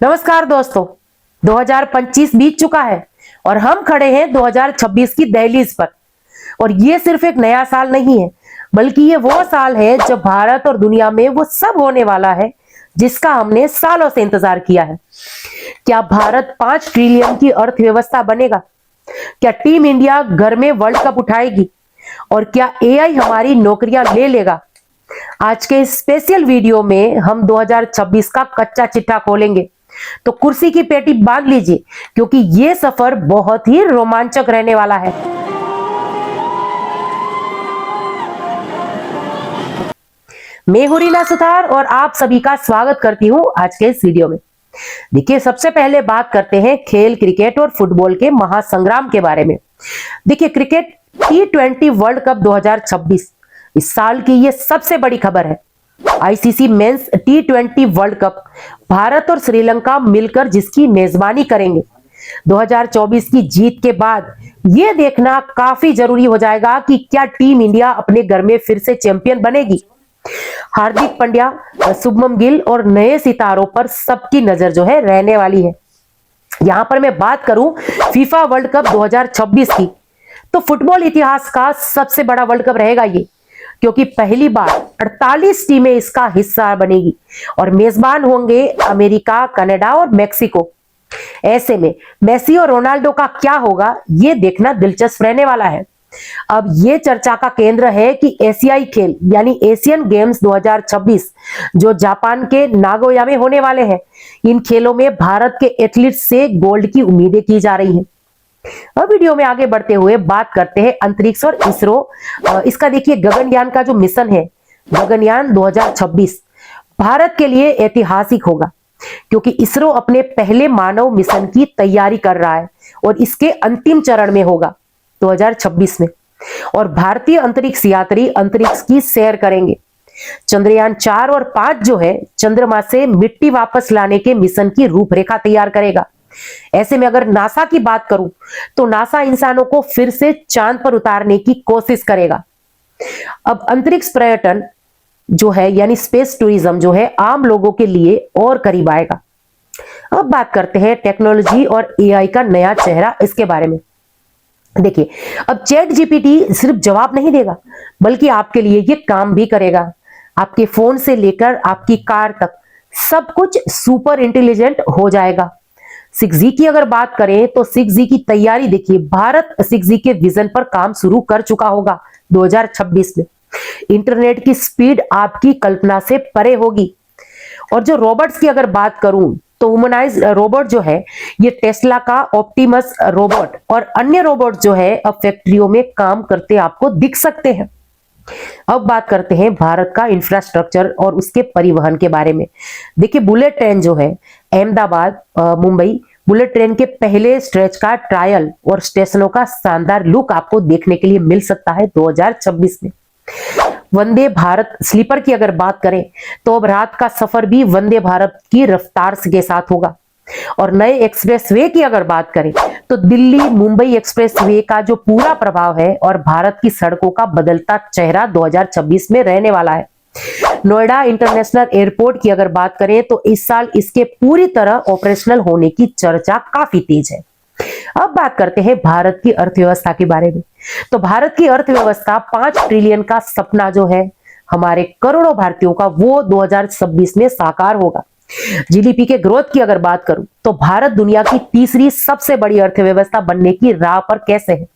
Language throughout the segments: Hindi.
नमस्कार दोस्तों, 2025 बीत चुका है और हम खड़े हैं 2026 की दहलीज पर। और ये सिर्फ एक नया साल नहीं है, बल्कि ये वो साल है जब भारत और दुनिया में वो सब होने वाला है जिसका हमने सालों से इंतजार किया है। क्या भारत 5 ट्रिलियन की अर्थव्यवस्था बनेगा? क्या टीम इंडिया घर में वर्ल्ड कप उठाएगी? और क्या एआई हमारी नौकरियां ले लेगा? आज के इस स्पेशल वीडियो में हम 2026 का कच्चा चिट्ठा खोलेंगे, तो कुर्सी की पेटी बांध लीजिए क्योंकि ये सफर बहुत ही रोमांचक रहने वाला है। मैं हूं रीना सुथार और आप सभी का स्वागत करती हूं आज के इस वीडियो में। देखिए, सबसे पहले बात करते हैं खेल क्रिकेट और फुटबॉल के महासंग्राम के बारे में। देखिए, क्रिकेट T20 वर्ल्ड कप 2026 इस साल की ये सबसे बड़ी खबर है। ICC men's T20 world cup Bharat और श्रीलंका मिलकर जिसकी मेजबानी करेंगे। 2024 की जीत के बाद यह देखना काफी जरूरी हो जाएगा कि क्या टीम इंडिया अपने घर में फिर से चैंपियन बनेगी। हार्दिक पांड्या, शुभमन गिल और नए सितारों पर सबकी नजर जो है रहने वाली है। यहां पर मैं बात करूं फीफा वर्ल्ड कप 2026 की, तो फुटबॉल इतिहास का सबसे बड़ा वर्ल्ड कप रहेगा ये, क्योंकि पहली बार 48 टीमें इसका हिस्सा बनेगी और मेजबान होंगे अमेरिका, कनाडा और मेक्सिको। ऐसे में मेसी और रोनाल्डो का क्या होगा, ये देखना दिलचस्प रहने वाला है। अब ये चर्चा का केंद्र है कि एशियाई खेल यानी एशियन गेम्स 2026 जो जापान के नागोया में होने वाले हैं, इन खेलों में भारत के एथलीट्स से गोल्ड की उम्मीदें की जा रही हैं। अब वीडियो में आगे बढ़ते हुए बात करते हैं अंतरिक्ष और इसरो। इसका देखिए, गगनयान का जो मिशन है गगनयान 2026 भारत के लिए ऐतिहासिक होगा, क्योंकि इसरो अपने पहले मानव मिशन की तैयारी कर रहा है और इसके अंतिम चरण में होगा 2026 में। और भारतीय अंतरिक्ष यात्री अंतरिक्ष की सैर करेंगे। चंद्रयान 4 और 5 जो है चंद्रमा से मिट्टी वापस लाने के मिशन की रूपरेखा तैयार करेगा। ऐसे में अगर नासा की बात करूं तो नासा इंसानों को फिर से चांद पर उतारने की कोशिश करेगा। अब अंतरिक्ष पर्यटन जो है यानी स्पेस टूरिज्म जो है आम लोगों के लिए और करीब आएगा। अब बात करते हैं टेक्नोलॉजी और एआई का नया चेहरा, इसके बारे में। देखिए, अब चैट जीपीटी सिर्फ जवाब नहीं देगा, बल्कि आपके लिए ये काम भी करेगा। आपके फोन से लेकर आपकी कार तक सब कुछ सुपर इंटेलिजेंट हो जाएगा। 6G की अगर बात करें तो 6G की तैयारी देखिए, भारत 6G के विजन पर काम शुरू कर चुका होगा 2026 में। इंटरनेट की स्पीड आपकी कल्पना से परे होगी। और जो रोबोट्स की अगर बात करूं तो ह्यूमनाइज रोबोट जो है ये टेस्ला का ऑप्टिमस रोबोट और अन्य रोबोट जो है अब फैक्ट्रियों में काम करते आपको दिख सकते हैं। अब बात करते हैं भारत का इंफ्रास्ट्रक्चर और उसके परिवहन के बारे में। देखिए, बुलेट ट्रेन जो है अहमदाबाद मुंबई बुलेट ट्रेन के पहले स्ट्रेच का ट्रायल और स्टेशनों का शानदार लुक आपको देखने के लिए मिल सकता है 2026 में। वंदे भारत स्लीपर की अगर बात करें तो अब रात का सफर भी वंदे भारत की रफ्तार के साथ होगा। और नए एक्सप्रेसवे की अगर बात करें तो दिल्ली मुंबई एक्सप्रेसवे का जो पूरा प्रभाव है और भारत की सड़कों का बदलता चेहरा 2026 में रहने वाला है। नोएडा इंटरनेशनल एयरपोर्ट की अगर बात करें तो इस साल इसके पूरी तरह ऑपरेशनल होने की चर्चा काफी तेज है। अब बात करते हैं भारत की अर्थव्यवस्था के बारे में। तो भारत की अर्थव्यवस्था 5 ट्रिलियन का सपना जो है हमारे करोड़ों भारतीयों का, वो 2026 में साकार होगा। जीडीपी के ग्रोथ की अगर बात करूं तो भारत दुनिया की तीसरी सबसे बड़ी अर्थव्यवस्था बनने की राह पर कैसे है।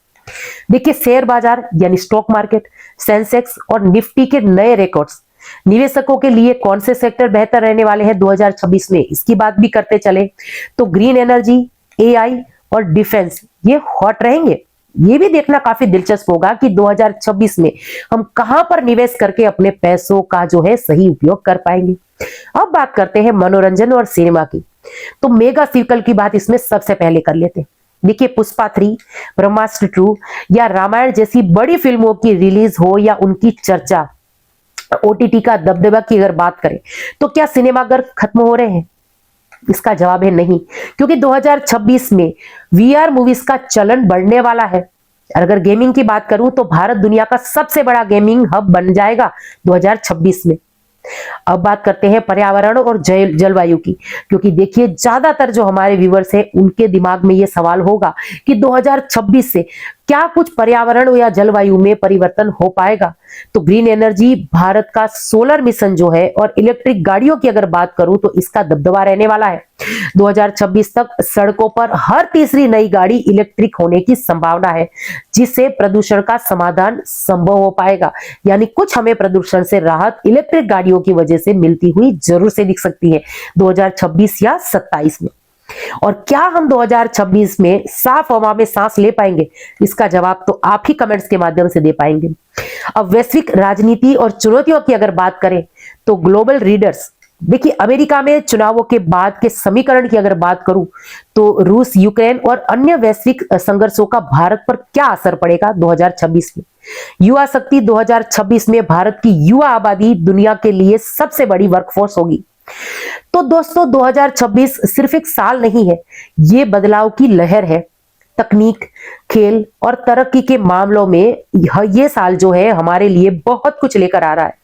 देखिए, शेयर बाजार यानी स्टॉक मार्केट, सेंसेक्स और निफ्टी के नए रिकॉर्ड्स। निवेशकों के लिए कौन से सेक्टर बेहतर रहने वाले हैं 2026 में, इसकी बात भी करते चले तो ग्रीन एनर्जी, एआई और डिफेंस ये हॉट रहेंगे। ये भी देखना काफी दिलचस्प होगा कि 2026 में हम कहां पर निवेश करके अपने पैसों का जो है सही उपयोग कर पाएंगे। अब बात करते हैं मनोरंजन और सिनेमा की, तो मेगा सीक्वल की बात इसमें सबसे पहले कर लेते हैं। देखिए, पुष्पा 3, ब्रह्मास्त्र 2 या रामायण जैसी बड़ी फिल्मों की रिलीज हो या उनकी चर्चा, ओटीटी का दबदबा की अगर बात करें तो क्या सिनेमाघर खत्म हो रहे हैं? इसका जवाब है नहीं, क्योंकि 2026 में वीआर मूवीज का चलन बढ़ने वाला है। अगर गेमिंग की बात करूं तो भारत दुनिया का सबसे बड़ा गेमिंग हब बन जाएगा 2026 में। अब बात करते हैं पर्यावरण और जलवायु की, क्योंकि देखिए ज्यादातर जो हमारे व्यूअर्स हैं उनके दिमाग में ये सवाल होगा कि 2026 से क्या कुछ पर्यावरण या जलवायु में परिवर्तन हो पाएगा। तो ग्रीन एनर्जी, भारत का सोलर मिशन जो है और इलेक्ट्रिक गाड़ियों की अगर बात करूं तो इसका दबदबा रहने वाला है। 2026 तक सड़कों पर हर तीसरी नई गाड़ी इलेक्ट्रिक होने की संभावना है, जिससे प्रदूषण का समाधान संभव हो पाएगा। यानी कुछ हमें प्रदूषण से राहत इलेक्ट्रिक गाड़ियों की वजह से मिलती हुई जरूर से दिख सकती है 2026 या 27 में। और क्या हम 2026 में साफ हवा में सांस ले पाएंगे? इसका जवाब तो आप ही कमेंट्स के माध्यम से दे पाएंगे। अब वैश्विक राजनीति और चुनौतियों की अगर बात करें तो ग्लोबल रीडर्स, देखिए अमेरिका में चुनावों के बाद के समीकरण की अगर बात करूं तो रूस, यूक्रेन और अन्य वैश्विक संघर्षों का भारत पर क्या असर पड़ेगा 2026 में। युवा शक्ति, 2026 में भारत की युवा आबादी दुनिया के लिए सबसे बड़ी वर्कफोर्स होगी। तो दोस्तों 2026 सिर्फ एक साल नहीं है, ये बदलाव की लहर है। तकनीक, खेल और तरक्की के मामलों में ये साल जो है हमारे लिए बहुत कुछ लेकर आ रहा है।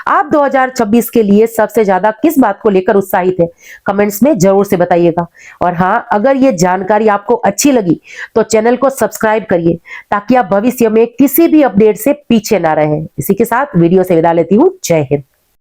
आप 2026 के लिए सबसे ज्यादा किस बात को लेकर उत्साहित है? कमेंट्स में जरूर से बताइएगा। और हाँ, अगर ये जानकारी आपको अच्छी लगी तो चैनल को सब्सक्राइब करिए, ताकि आप भविष्य में किसी भी अपडेट से पीछे ना रहें। इसी के साथ वीडियो से विदा लेती हूँ। जय हिंद।